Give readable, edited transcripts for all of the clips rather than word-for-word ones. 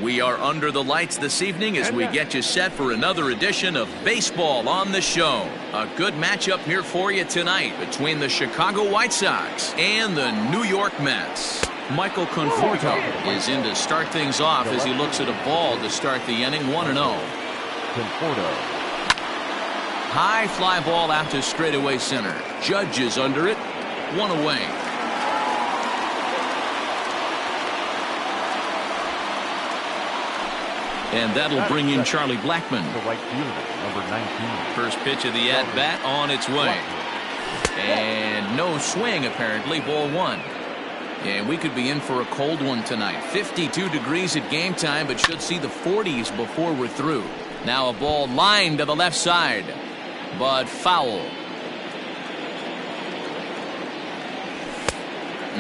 We are under the lights this evening as we get you set for another edition of Baseball on the Show. A good matchup here for you tonight between the Chicago White Sox and the New York Mets. Michael Conforto is in to start things off as he looks at a ball to start the inning, 1-0. Conforto. High fly ball out to straightaway center. Judge is under it, 1 away. And that'll bring in Charlie Blackmon. The right fielder, number 19. First pitch of the at-bat on its way. And no swing, apparently, ball 1. And we could be in for a cold one tonight. 52 degrees at game time, but should see the 40s before we're through. Now a ball lined to the left side, but foul.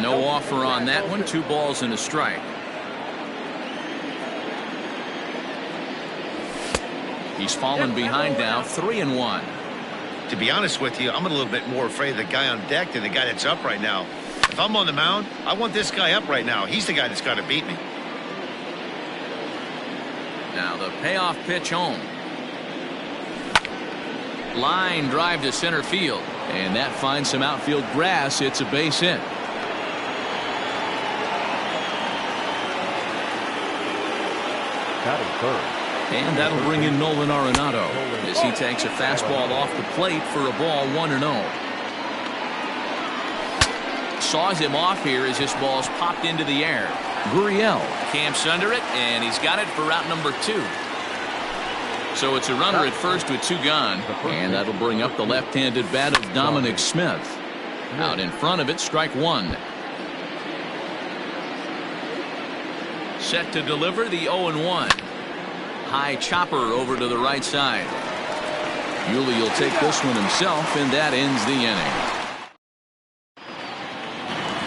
No offer on that one. 2 balls and a strike. He's fallen behind now, 3-1. To be honest with you, I'm a little bit more afraid of the guy on deck than the guy that's up right now. If I'm on the mound, I want this guy up right now. He's the guy that's got to beat me. Now the payoff pitch home. Line drive to center field. And that finds some outfield grass. It's a base hit. Batting third. And that'll bring in Nolan Arenado as he takes a fastball off the plate for a ball, 1-0. Saws him off here as this ball's popped into the air. Gurriel camps under it, and he's got it for out number 2. So it's a runner at first with 2 gone, and that'll bring up the left-handed bat of Dominic Smith. Out in front of it, strike 1. Set to deliver the 0-1. High chopper over to the right side. Yuli will take this one himself, and that ends the inning.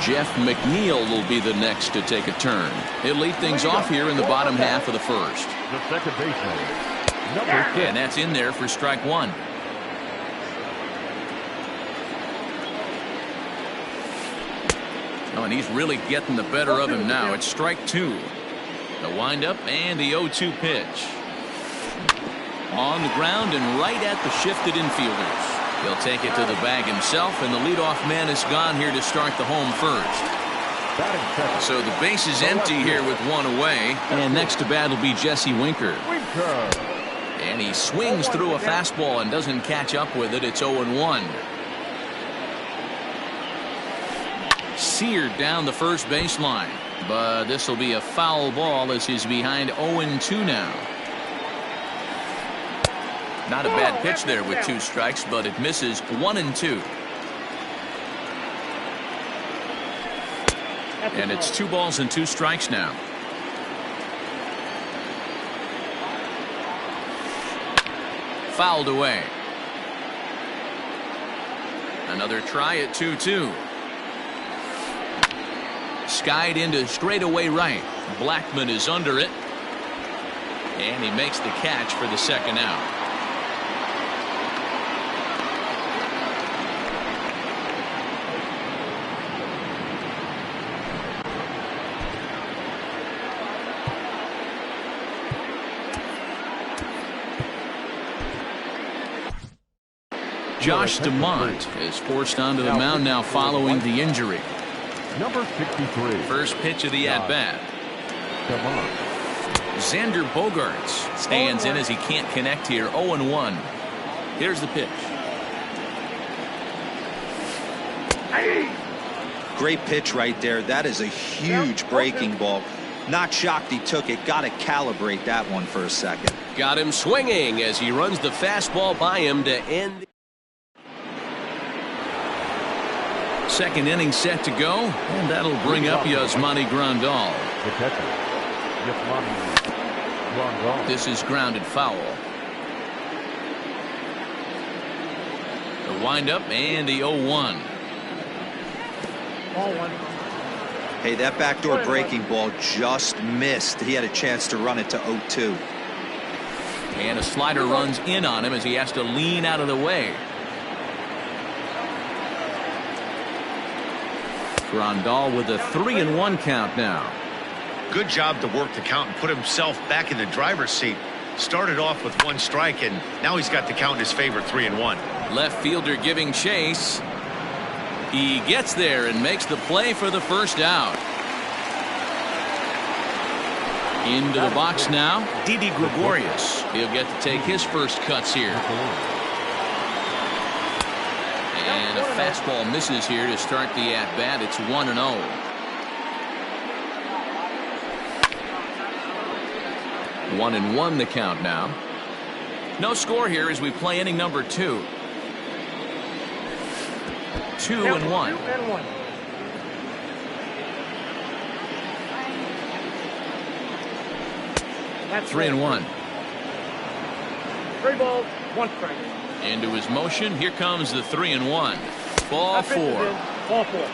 Jeff McNeil will be the next to take a turn. He'll lead things off here in the bottom half of the first. The second baseman, number 6. And that's in there for strike 1. Oh, and he's really getting the better of him now. It's strike 2. The windup and the 0-2 pitch. On the ground and right at the shifted infielders. He'll take it to the bag himself, and the leadoff man is gone here to start the home first. So the base is empty here with 1 away. And next to bat will be Jesse Winker. And he swings through a fastball and doesn't catch up with it. It's 0-1. Seared down the first baseline. But this will be a foul ball as he's behind 0-2 now. Not a bad pitch there with 2 strikes, but it misses 1-2. And it's 2 balls and 2 strikes now. Fouled away. Another try at 2-2. Skied into straightaway right. Blackmon is under it. And he makes the catch for the second out. Josh DeMont is forced onto the mound now following the injury. Number 63. First pitch of the at-bat. Xander Bogaerts stands in as he can't connect here. 0-1. Here's the pitch. Great pitch right there. That is a huge breaking ball. Not shocked he took it. Got to calibrate that one for a second. Got him swinging as he runs the fastball by him to end. Second inning set to go, and that'll bring up Yasmani Grandal. The catcher, Yasmani Grandal. This is grounded foul. The windup and the 0-1. Hey, that backdoor breaking ball just missed. He had a chance to run it to 0-2. And a slider runs in on him as he has to lean out of the way. Grandal with a 3-1 count now. Good job to work the count and put himself back in the driver's seat. Started off with 1 strike, and now he's got the count in his favor, 3-1. Left fielder giving chase. He gets there and makes the play for the first out. Into the box now, Didi Gregorius. He'll get to take his first cuts here. And a fastball misses here to start the at-bat. It's 1-0. One and one the count now. No score here as we play inning number 2. 2-1. 3-1. 3 balls, 1 strike. Into his motion. Here comes the 3-1. Ball 4. Ball 4.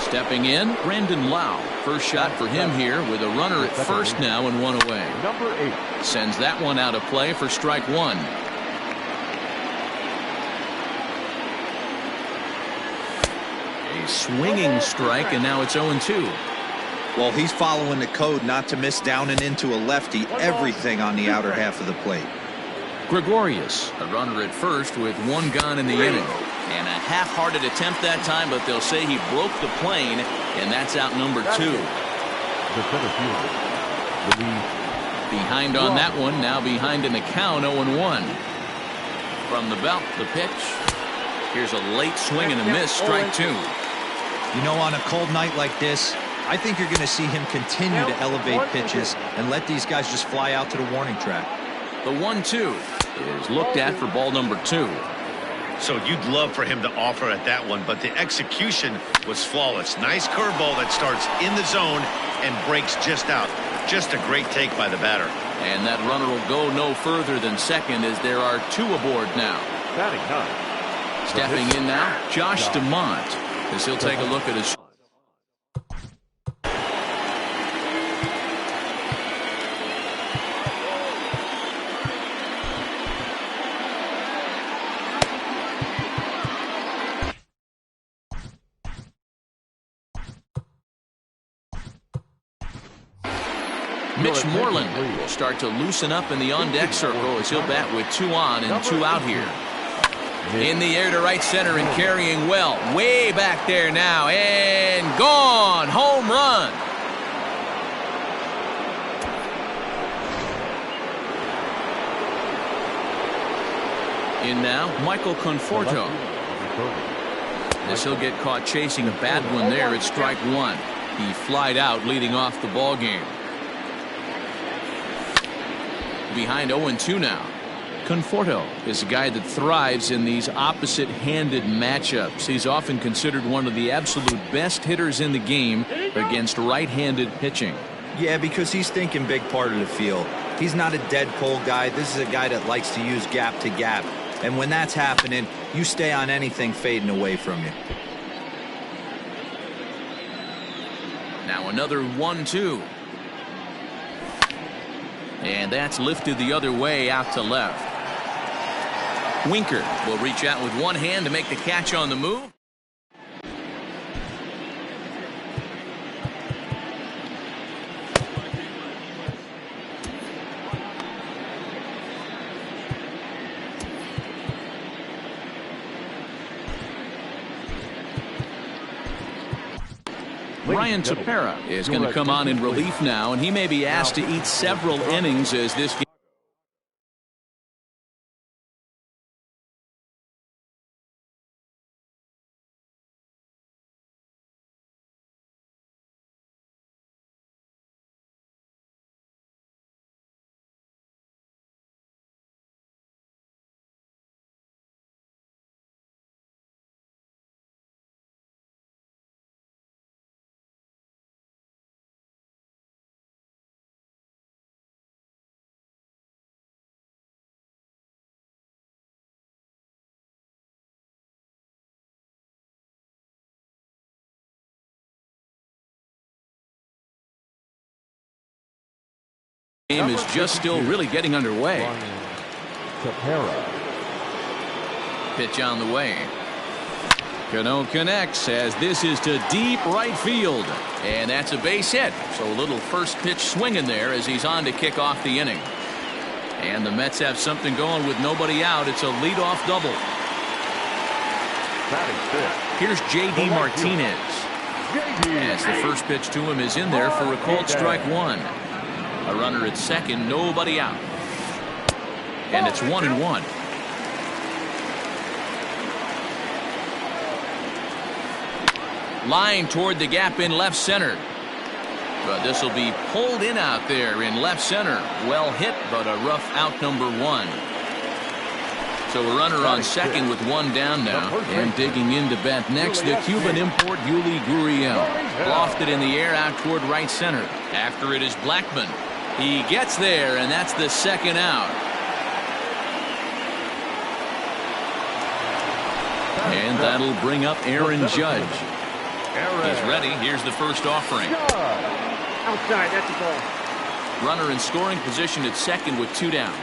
Stepping in, Brandon Lau. First shot for him here with a runner at first now and 1 away. Number 8. Sends that one out of play for strike 1. A swinging strike, and now it's 0-2. Well, he's following the code not to miss down and into a lefty. Everything on the outer half of the plate. Gregorius, a runner at first with 1 gone in the inning. And a half-hearted attempt that time, but they'll say he broke the plane, and that's out number 2. The center fielder, Louis. Behind on that one, now behind in the count, 0-1. From the belt, the pitch. Here's a late swing and a miss, strike 2. You know, on a cold night like this, I think you're going to see him continue to elevate pitches and let these guys just fly out to the warning track. The 1-2 is looked at for ball number 2. So you'd love for him to offer at that one, but the execution was flawless. Nice curveball that starts in the zone and breaks just out. Just a great take by the batter. And that runner will go no further than second as there are 2 aboard now. Batting 9. Stepping in now, Josh DeMont, as he'll take a look at his. Mitch Moreland will start to loosen up in the on-deck circle as he'll bat with 2 on and 2 out here. In the air to right center and carrying well. Way back there now and gone. Home run. In now, Michael Conforto. As he'll get caught chasing a bad one there at strike 1. He flied out leading off the ball game. Behind 0-2 now. Conforto is a guy that thrives in these opposite-handed matchups. He's often considered one of the absolute best hitters in the game against right-handed pitching. Yeah, because he's thinking big part of the field. He's not a dead pull guy. This is a guy that likes to use gap to gap. And when that's happening, you stay on anything fading away from you. Now another 1-2. And that's lifted the other way out to left. Winker will reach out with one hand to make the catch on the move. Ryan Tepera is going to come on in relief now, and he may be asked to eat several innings as this game. Game is just still really getting underway. Tepera. Pitch on the way. Cano connects as this is to deep right field. And that's a base hit. So a little first pitch swinging there as he's on to kick off the inning. And the Mets have something going with nobody out. It's a leadoff double. Here's J.D. Martinez. As the first pitch to him is in there for a called strike one. A runner at second, nobody out. And it's 1-1. Line toward the gap in left center. But this will be pulled in out there in left center. Well hit, but a rough out, number one. So a runner on second with one down now. And digging in to bat next, the Cuban import Yuli Gurriel. Lofted in the air out toward right center. After it is Blackman. He gets there, and that's the second out. And that'll bring up Aaron Judge. He's ready. Here's the first offering. Outside, that's a ball. Runner in scoring position at second with two down.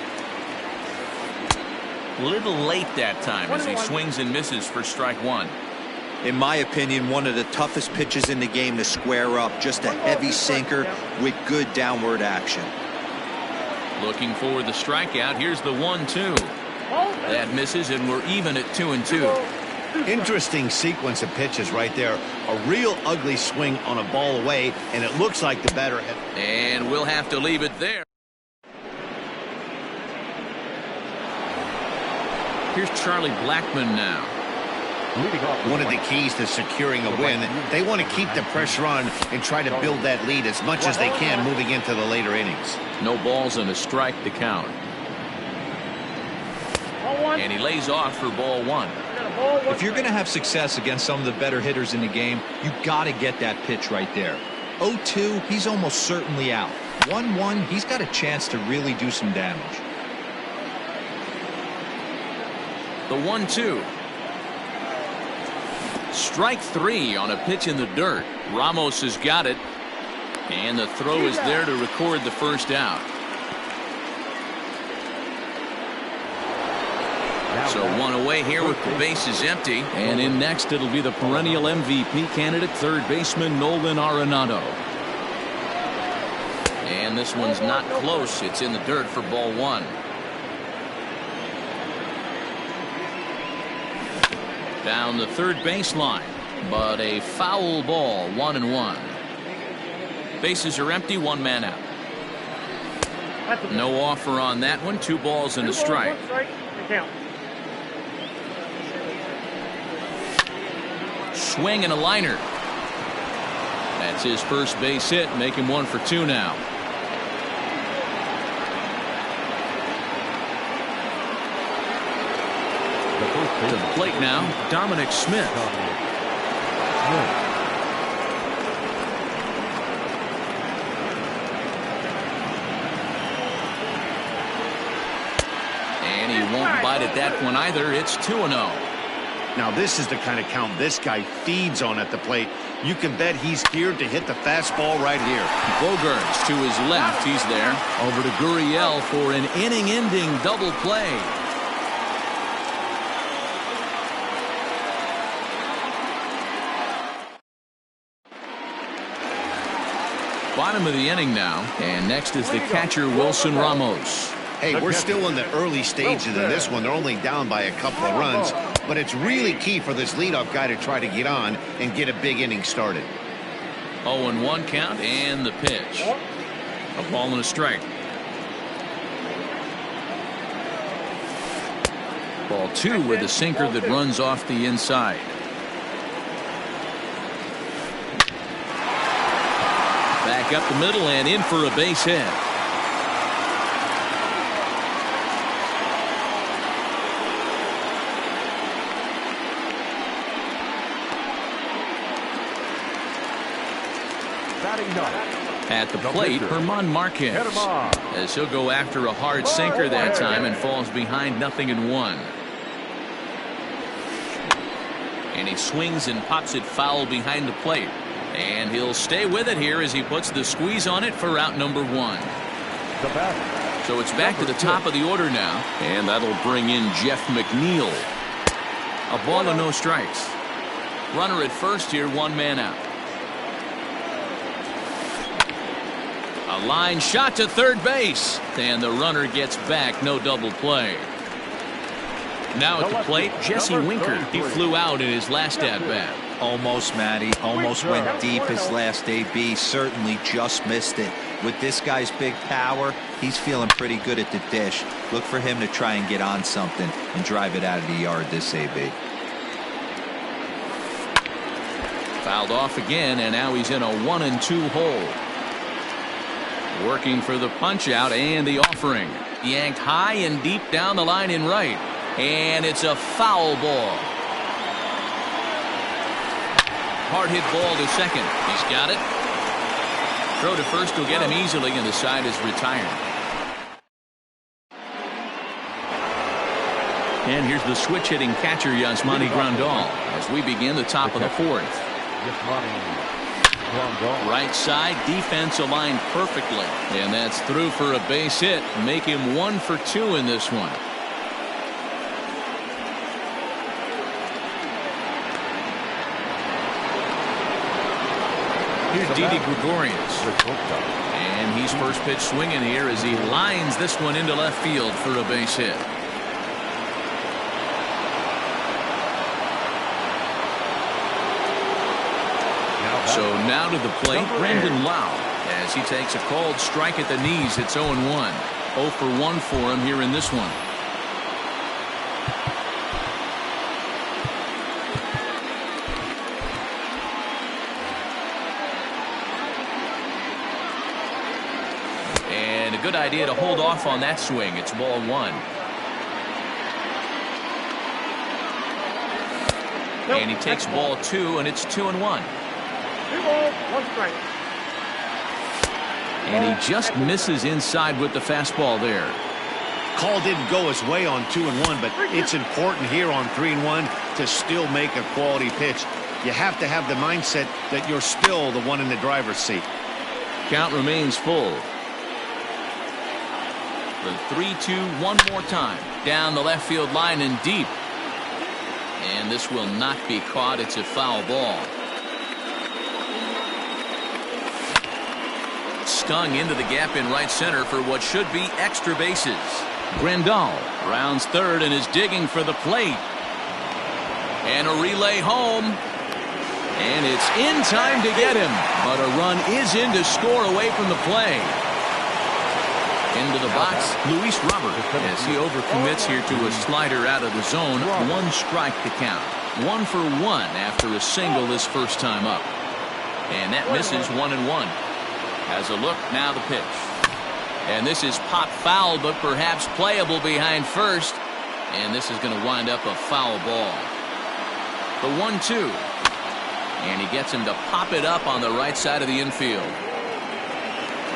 A little late that time as he swings and misses for strike one. In my opinion, one of the toughest pitches in the game to square up. Just a heavy sinker with good downward action. Looking for the strikeout. Here's the 1-2. That misses, and we're even at 2-2. Interesting sequence of pitches right there. A real ugly swing on a ball away, and it looks like the batter had. And we'll have to leave it there. Here's Charlie Blackman now. One of the keys to securing a win, they want to keep the pressure on and try to build that lead as much as they can moving into the later innings. No balls and a strike to count. And he lays off for ball one. If you're going to have success against some of the better hitters in the game, you got to get that pitch right there. 0-2, he's almost certainly out. 1-1, he's got a chance to really do some damage. The 1-2. Strike three on a pitch in the dirt. Ramos has got it. And the throw is there to record the first out. So one away here with the bases empty. And in next, it'll be the perennial MVP candidate, third baseman Nolan Arenado. And this one's not close. It's in the dirt for ball one. Down the third baseline, but a foul ball, 1-1. Bases are empty, one man out. No offer on that one. 2 balls and a strike. Swing and a liner. That's his first base hit, make him 1 for 2 now. To the plate now, Dominic Smith. And he won't bite at that one either. It's 2-0. Now this is the kind of count this guy feeds on at the plate. You can bet he's geared to hit the fastball right here. Bogarts to his left. He's there. Over to Gurriel for an inning-ending double play. Bottom of the inning now, and next is the catcher Wilson Ramos. Hey, we're still in the early stages of this one. They're only down by a couple of runs, but it's really key for this leadoff guy to try to get on and get a big inning started. 0-1 count and the pitch. A ball and a strike. Ball 2 with a sinker that runs off the inside. Back up the middle and in for a base hit. At the plate, Herman Marquez, as he'll go after a hard sinker that time and falls behind 0-1. And he swings and pops it foul behind the plate. And he'll stay with it here as he puts the squeeze on it for out number 1. So it's back to the top of the order now. And that'll bring in Jeff McNeil. A ball and no strikes. Runner at first here, one man out. A line shot to third base, and the runner gets back. No double play. Now at the plate, Jesse Winker. He flew out in his last at-bat. Almost, Matty. Almost went deep his last AB. Certainly just missed it. With this guy's big power, he's feeling pretty good at the dish. Look for him to try and get on something and drive it out of the yard this AB. Fouled off again, and now he's in a 1-2 hole. Working for the punch out and the offering. Yanked high and deep down the line in right. And it's a foul ball. Hard hit ball to second. He's got it. Throw to first will get him easily, and the side is retired. And here's the switch hitting catcher Yasmani Grandal as we begin the top of the fourth. Right side defense aligned perfectly, and that's through for a base hit. Make him 1 for 2 in this one. Here's Didi Gregorius, and he's first pitch swinging here as he lines this one into left field for a base hit. So now to the plate, Brandon Lau, as he takes a called strike at the knees. It's 0-1. 0 for 1 for him here in this one. And a good idea to hold off on that swing. It's ball 1. And he takes ball 2, and it's 2-1. 2 balls, 1 strike. And he just misses inside with the fastball there. Call didn't go his way on 2-1, but it's important here on 3-1 to still make a quality pitch. You have to have the mindset that you're still the one in the driver's seat. Count remains full. The 3-2 one more time. Down the left field line and deep. And this will not be caught. It's a foul ball. Stung into the gap in right center for what should be extra bases. Grandal rounds third and is digging for the plate. And a relay home. And it's in time to get him. But a run is in to score away from the play. Into the box, Luis Robert, as he overcommits here to a slider out of the zone. 1 strike to count. 1 for 1 after a single this first time up. And that misses 1-1. Has a look, now the pitch. And this is pop foul, but perhaps playable behind first. And this is going to wind up a foul ball. The 1-2. And he gets him to pop it up on the right side of the infield.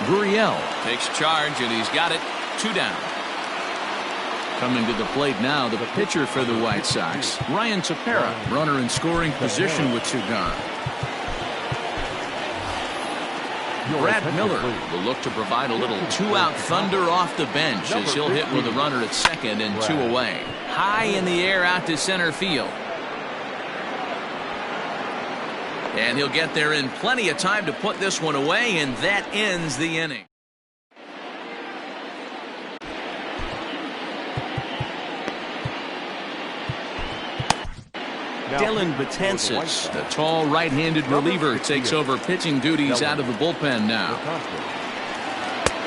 Gurriel takes charge, and he's got it. 2 down. Coming to the plate now, the pitcher for the White Sox, Ryan Tepera, runner in scoring position with 2 gone. Brad Miller will look to provide a little 2-out thunder off the bench as he'll hit with a runner at second and 2 away. High in the air out to center field. And he'll get there in plenty of time to put this one away, and that ends the inning. Dylan Betances, the tall right-handed reliever, takes over pitching duties out of the bullpen now.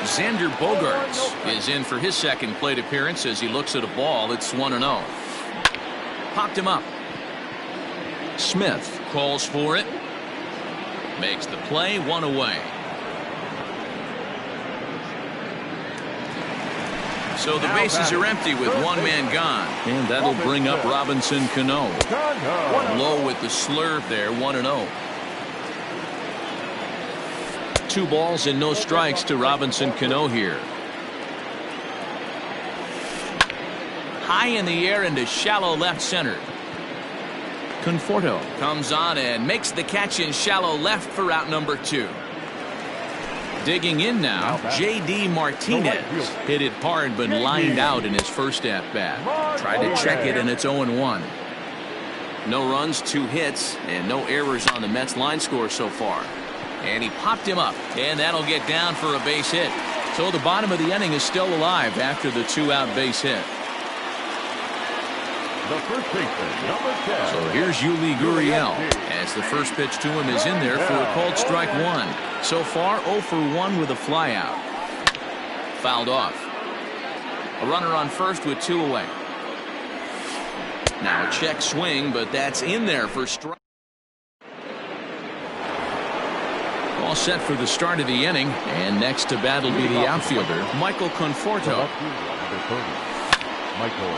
Xander Bogaerts is in for his second plate appearance as he looks at a ball. It's 1-0. Popped him up. Smith calls for it. Makes the play, 1 away. So the bases are empty with 1 man gone. And that'll bring up Robinson Cano. Low with the slurve there, 1-0. 2 balls and no strikes to Robinson Cano here. High in the air into shallow left center. Conforto comes on and makes the catch in shallow left for out number 2. Digging in now, J.D. Martinez. Hit it hard but lined out in his first at-bat. Tried to check it, and it's 0-1. No runs, 2 hits, and no errors on the Mets line score so far. And he popped him up, and that'll get down for a base hit. So the bottom of the inning is still alive after the 2-out base hit. The first baseman, number 10. So here's Yuli Gurriel as the first pitch to him is in there for a called strike 1. So far 0 for 1 with a flyout. Fouled off. A runner on first with 2 away. Now a check swing, but that's in there for strike. All set for the start of the inning, and next to bat will be the outfielder, Michael Conforto. Michael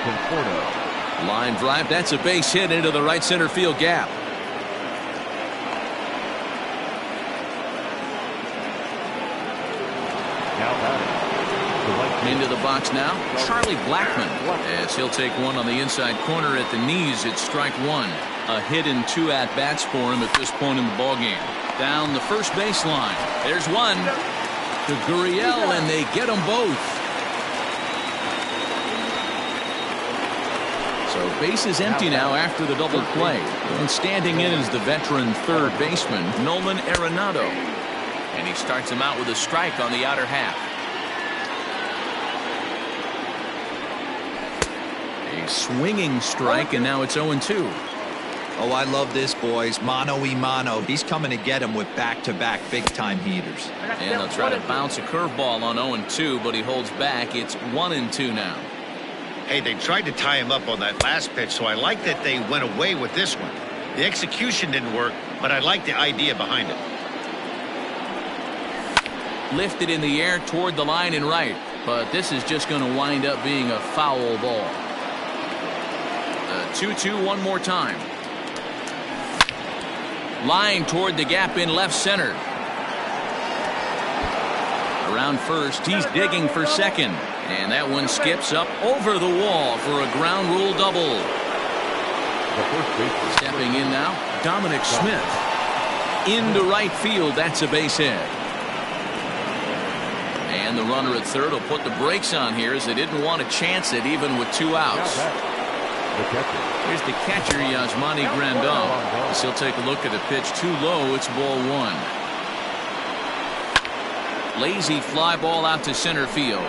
Conforto. Line drive, that's a base hit into the right center field gap. Now batting. Into the box now, Charlie Blackmon, as he'll take one on the inside corner at the knees. It's strike 1. A hit and 2 at-bats for him at this point in the ballgame. Down the first baseline. There's one to Gurriel, and they get them both. So base is empty now after the double play. And standing in is the veteran third baseman, Nolan Arenado. And he starts him out with a strike on the outer half. A swinging strike, and now it's 0-2. Oh, I love this, boys. Mano-y-mano. He's coming to get him with back-to-back big-time heaters. And they'll try to bounce a curveball on 0-2, but he holds back. It's 1-2 now. Hey, they tried to tie him up on that last pitch, so I like that they went away with this one. The execution didn't work, but I like the idea behind it. Lifted in the air toward the line and right, but this is just going to wind up being a foul ball. 2-2 one more time. Line toward the gap in left center. Around first, he's digging for second. And that one skips up over the wall for a ground rule double. Stepping in now, Dominic Smith. Into right field, that's a base hit. And the runner at third will put the brakes on here as they didn't want to chance it even with 2 outs. Here's the catcher, Yasmani Grandal. As he'll take a look at the pitch too low. It's ball 1. Lazy fly ball out to center field.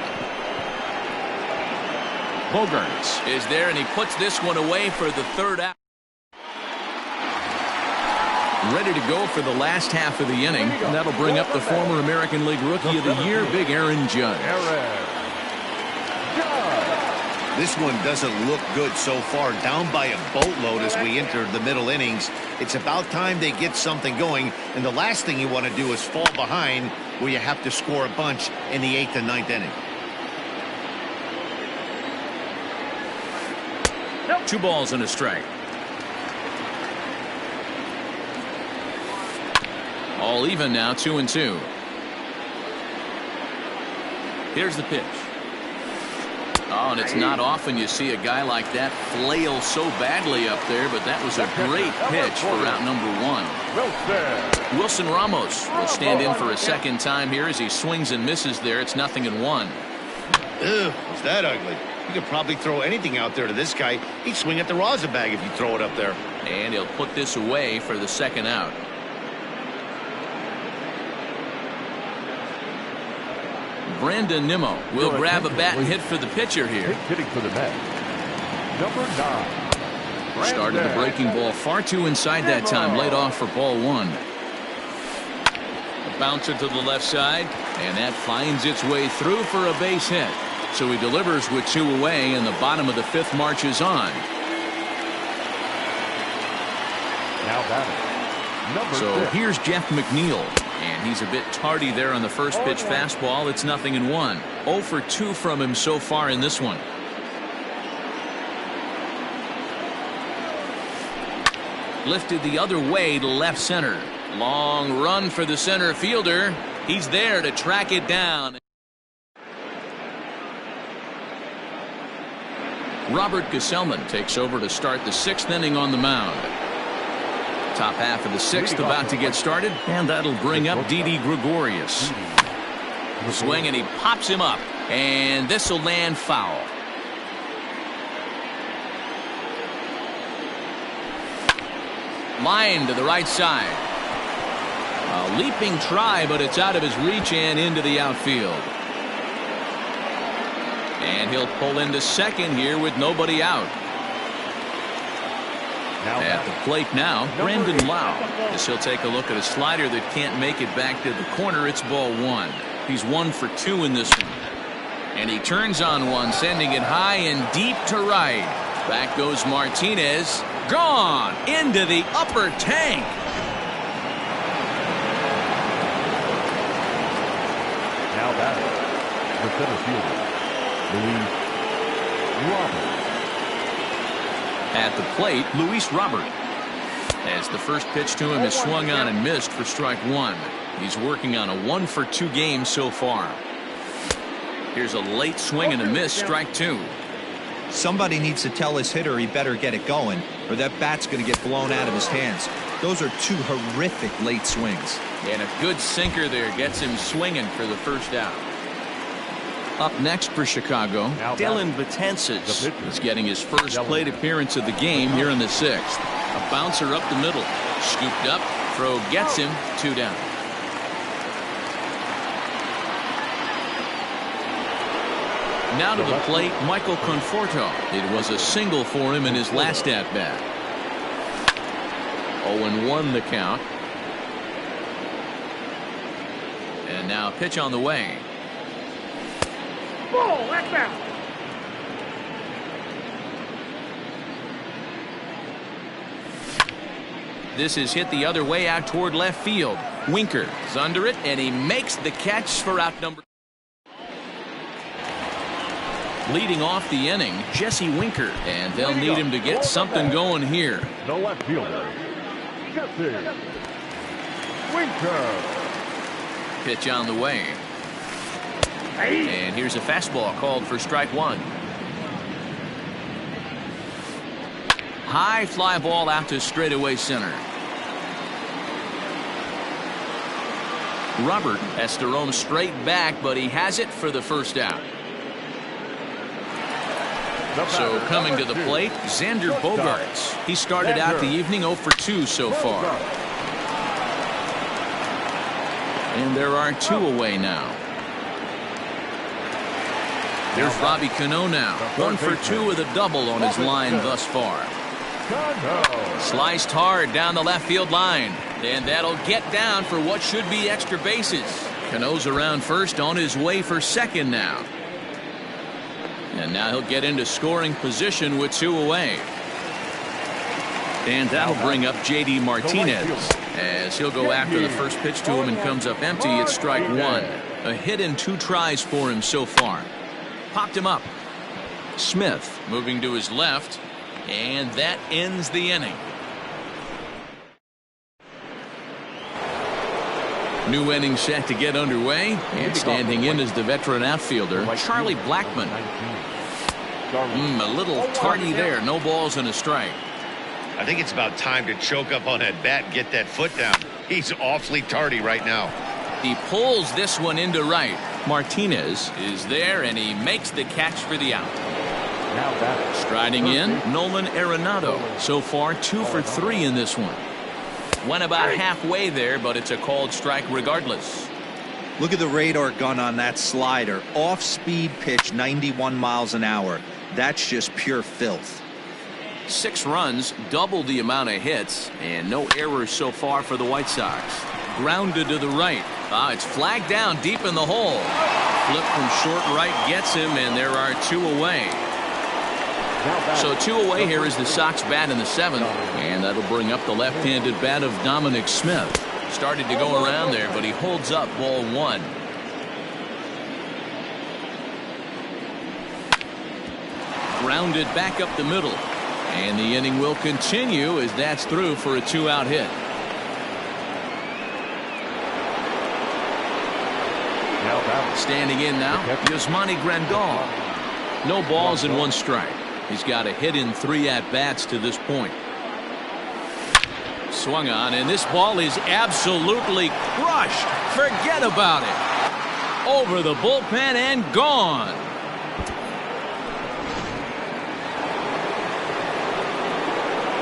Bogarts is there, and he puts this one away for the 3rd out. Ready to go for the last half of the inning, and that'll bring up the former American League Rookie of the Year, Big Aaron Judge. This one doesn't look good so far. Down by a boatload as we enter the middle innings. It's about time they get something going, and the last thing you want to do is fall behind where you have to score a bunch in the 8th and 9th inning. 2 balls and a strike. All even now, 2-2. Here's the pitch. Oh, and it's not often you see a guy like that flail so badly up there, but that was a great pitch for out number 1. Wilson Ramos will stand in for a second time here as he swings and misses there. It's 0-1. Ew, was that ugly? You could probably throw anything out there to this guy. He'd swing at the rosin bag if you throw it up there. And he'll put this away for the 2nd out. Brandon Nimmo will grab a bat and hit for the pitcher here. Hitting for the Mets, number 9. Started the breaking ball far too inside that time. Laid off for ball 1. A bouncer to the left side, and that finds its way through for a base hit. So he delivers with 2 away, and the bottom of the 5th marches on. Now batting, number 6. Here's Jeff McNeil. And he's a bit tardy there on the first pitch fastball. It's 0-1. 0 for 2 from him so far in this one. Lifted the other way to left center. Long run for the center fielder. He's there to track it down. Robert Gesellman takes over to start the 6th inning on the mound. Top half of the 6th about to get started, and that'll bring up Didi Gregorius. Swing, and he pops him up, and this will land foul. Line to the right side. A leaping try, but it's out of his reach and into the outfield. And he'll pull into second here with nobody out. At the plate now, Brandon Lau, as he'll take a look at a slider that can't make it back to the corner. It's ball one. He's 1 for 2 in this one. And he turns on one, sending it high and deep to right. Back goes Martinez. Gone into the upper tank. Now batting, the center fielder, Luis Robert. At the plate, Luis Robert. As the first pitch to him is swung on and missed for strike one. He's working on a 1 for 2 game so far. Here's a late swing and a miss, strike two. Somebody needs to tell his hitter he better get it going, or that bat's going to get blown out of his hands. Those are 2 horrific late swings. And a good sinker there gets him swinging for the first out. Up next for Chicago, Dylan Betances is getting his first plate appearance of the game here in the 6th. A bouncer up the middle. Scooped up. Throw gets him. 2 down. Now to the plate, Michael Conforto. It was a single for him in his last at-bat. 0-1 the count. And now pitch on the way. Ball, that's out. This is hit the other way out toward left field. Winker is under it, and he makes the catch for out number. Leading off the inning, Jesse Winker, and they'll need him to get something going here. The left fielder, Jesse Winker. Pitch on the way. And here's a fastball called for strike one. High fly ball out to straightaway center. Robert has to roam straight back, but he has it for the first out. So coming to the plate, Xander Bogaerts. He started out the evening 0 for 2 so far. And there are 2 away now. There's Robbie Cano now. 1 for 2 with a double on his line thus far. Sliced hard down the left field line. And that'll get down for what should be extra bases. Cano's around first, on his way for second now. And now he'll get into scoring position with 2 away. And that'll bring up J.D. Martinez as he'll go after the first pitch to him and comes up empty. It's strike one. A hit in 2 tries for him so far. Popped him up. Smith moving to his left, and that ends the inning. New inning set to get underway, and standing in is the veteran outfielder Charlie Blackmon. A little tardy there. No balls and a strike. I think it's about time to choke up on that bat and get that foot down. He's awfully tardy right now. He pulls this one into right. Martinez is there, and he makes the catch for the out. Striding in, Nolan Arenado. So far 2 for 3 in this one. Went about halfway there, but it's a called strike regardless. Look at the radar gun on that slider. Off-speed pitch, 91 miles an hour. That's just pure filth. 6 runs, double the amount of hits, and no errors so far for the White Sox. Grounded to the right. It's flagged down deep in the hole. Flip from short right gets him, and there are 2 away. So 2 away here is the Sox bat in the 7th, and that'll bring up the left-handed bat of Dominic Smith. Started to go around there, but he holds up ball 1. Grounded back up the middle, and the inning will continue as that's through for a 2-out hit. Standing in now, Yasmani Grandal. No balls and 1 strike. He's got a hit in 3 at-bats to this point. Swung on, and this ball is absolutely crushed. Forget about it. Over the bullpen and gone.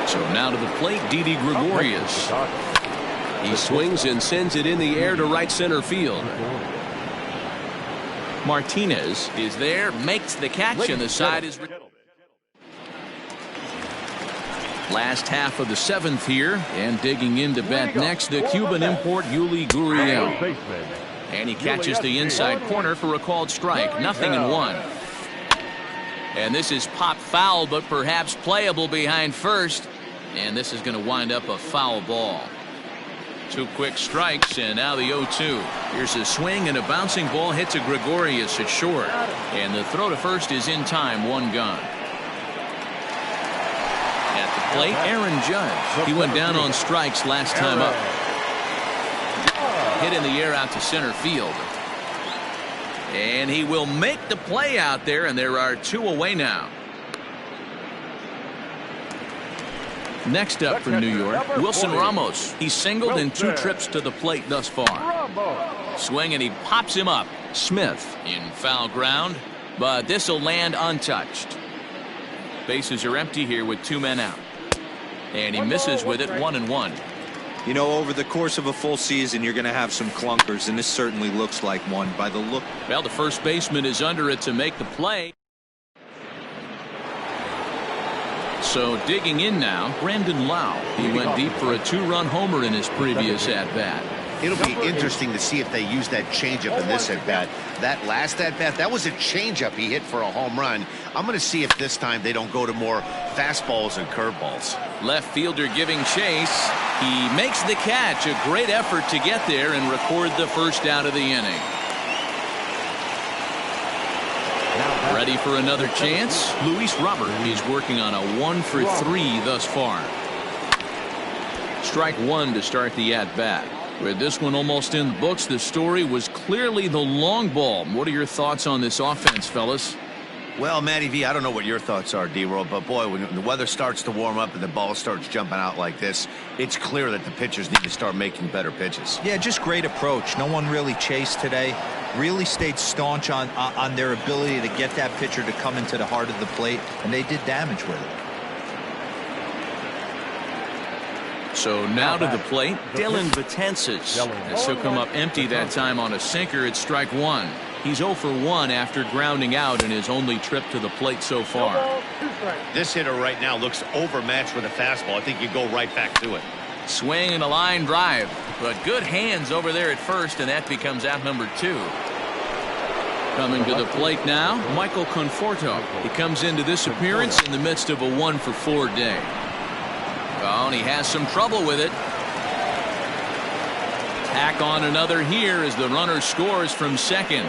So now to the plate, Didi Gregorius. He swings and sends it in the air to right center field. Martinez is there, makes the catch, and the side is. Last half of the seventh here, and digging into bat next, the Cuban import Yuli Gurriel. And he catches the inside corner for a called strike. 0-1. And this is pop foul, but perhaps playable behind first. And this is going to wind up a foul ball. 2 quick strikes, and now the 0-2. Here's a swing, and a bouncing ball hits a Gregorius at short. And the throw to first is in time, 1 gone. At the plate, Aaron Judge. He went down on strikes last time up. Hit in the air out to center field. And he will make the play out there, and there are 2 away now. Next up for New York, Wilson Ramos. He's singled in 2 trips to the plate thus far. Swing, and he pops him up. Smith in foul ground, but this will land untouched. Bases are empty here with 2 men out. And he misses with it, 1-1. You know, over the course of a full season, you're going to have some clunkers, and this certainly looks like one by the look. Well, the first baseman is under it to make the play. So digging in now, Brandon Lau. He went deep for a 2-run homer in his previous at-bat. It'll be interesting to see if they use that changeup in this at-bat. That last at-bat, that was a changeup he hit for a home run. I'm going to see if this time they don't go to more fastballs and curveballs. Left fielder giving chase. He makes the catch. A great effort to get there and record the first out of the inning. Ready for another chance? Luis Robert is working on a 1-for-3 thus far. Strike 1 to start the at-bat. With this one almost in the books, the story was clearly the long ball. What are your thoughts on this offense, fellas? Well, Matty V, I don't know what your thoughts are, D-Roll, but boy, when the weather starts to warm up and the ball starts jumping out like this, it's clear that the pitchers need to start making better pitches. Yeah, just great approach. No one really chased today. Really stayed staunch on their ability to get that pitcher to come into the heart of the plate, and they did damage with it. So now to the plate, Dylan Betances. As he'll come up empty that time on a sinker at strike 1. He's 0 for 1 after grounding out in his only trip to the plate so far. This hitter right now looks overmatched with a fastball. I think you go right back to it. Swing and a line drive, but good hands over there at first, and that becomes out number 2. Coming to the plate now, Michael Conforto. He comes into this appearance in the midst of a 1-for-4 day. Oh, and he has some trouble with it. Tack on another here as the runner scores from second.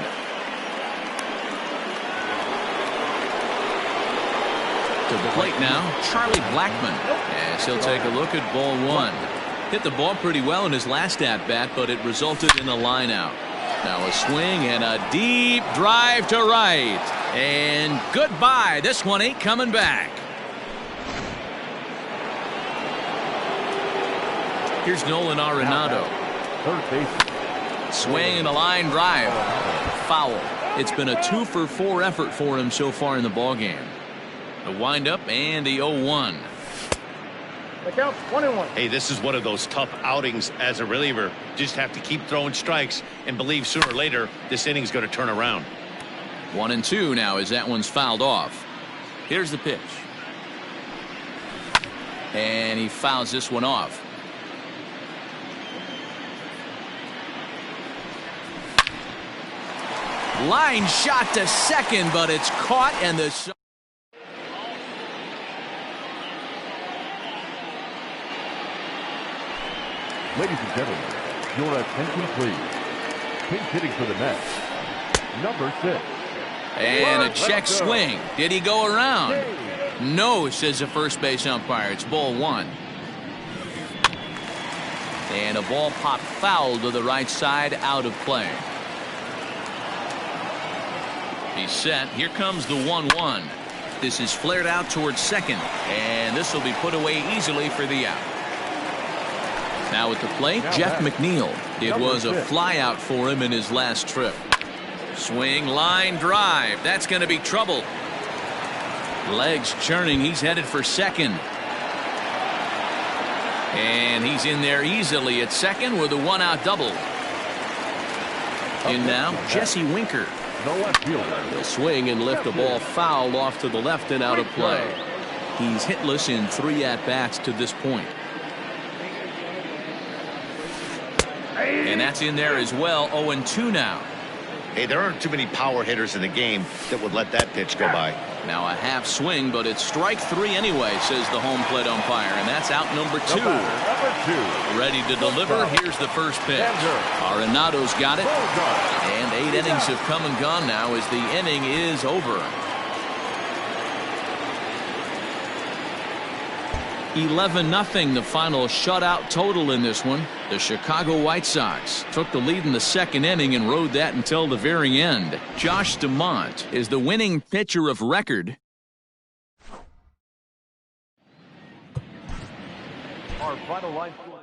To the plate now, Charlie Blackmon, as he'll take a look at ball 1. Hit the ball pretty well in his last at-bat, but it resulted in a line out. Now a swing and a deep drive to right. And goodbye. This one ain't coming back. Here's Nolan Arenado. Swing and a line drive. Foul. It's been a 2-for-4 effort for him so far in the ballgame. The windup and the 0-1. The count's 1-1. Hey, this is one of those tough outings as a reliever. Just have to keep throwing strikes and believe sooner or later this inning's going to turn around. 1-2 now as that one's fouled off. Here's the pitch. And he fouls this one off. Line shot to second, but it's caught, and the Ladies and gentlemen, your attention please. Pinch hitting for the Mets, number 6. and a check swing. Did he go around? No, says the first base umpire. It's ball 1. And a ball popped foul to the right side, out of play. He's set. Here comes the 1-1. This is flared out towards second, and this will be put away easily for the out. Now at the plate, Jeff McNeil. It was a fly out for him in his last trip. Swing, line drive. That's going to be trouble. Legs churning. He's headed for second. And he's in there easily at second with a one-out double. In now, Jesse Winker. No left fielder. He'll swing and lift the ball foul off to the left and out of play. He's hitless in 3 at-bats to this point. And that's in there as well. 0-2 now. Hey, there aren't too many power hitters in the game that would let that pitch go by. Now a half swing, but it's strike 3 anyway, says the home plate umpire, and that's out number 2. Number 2. Ready to deliver. Here's the first pitch. Arenado's got it. And 8 innings have come and gone now as the inning is over. 11-0 the final shutout total in this one. The Chicago White Sox took the lead in the second inning and rode that until the very end. Josh DeMont is the winning pitcher of record. Our final line score.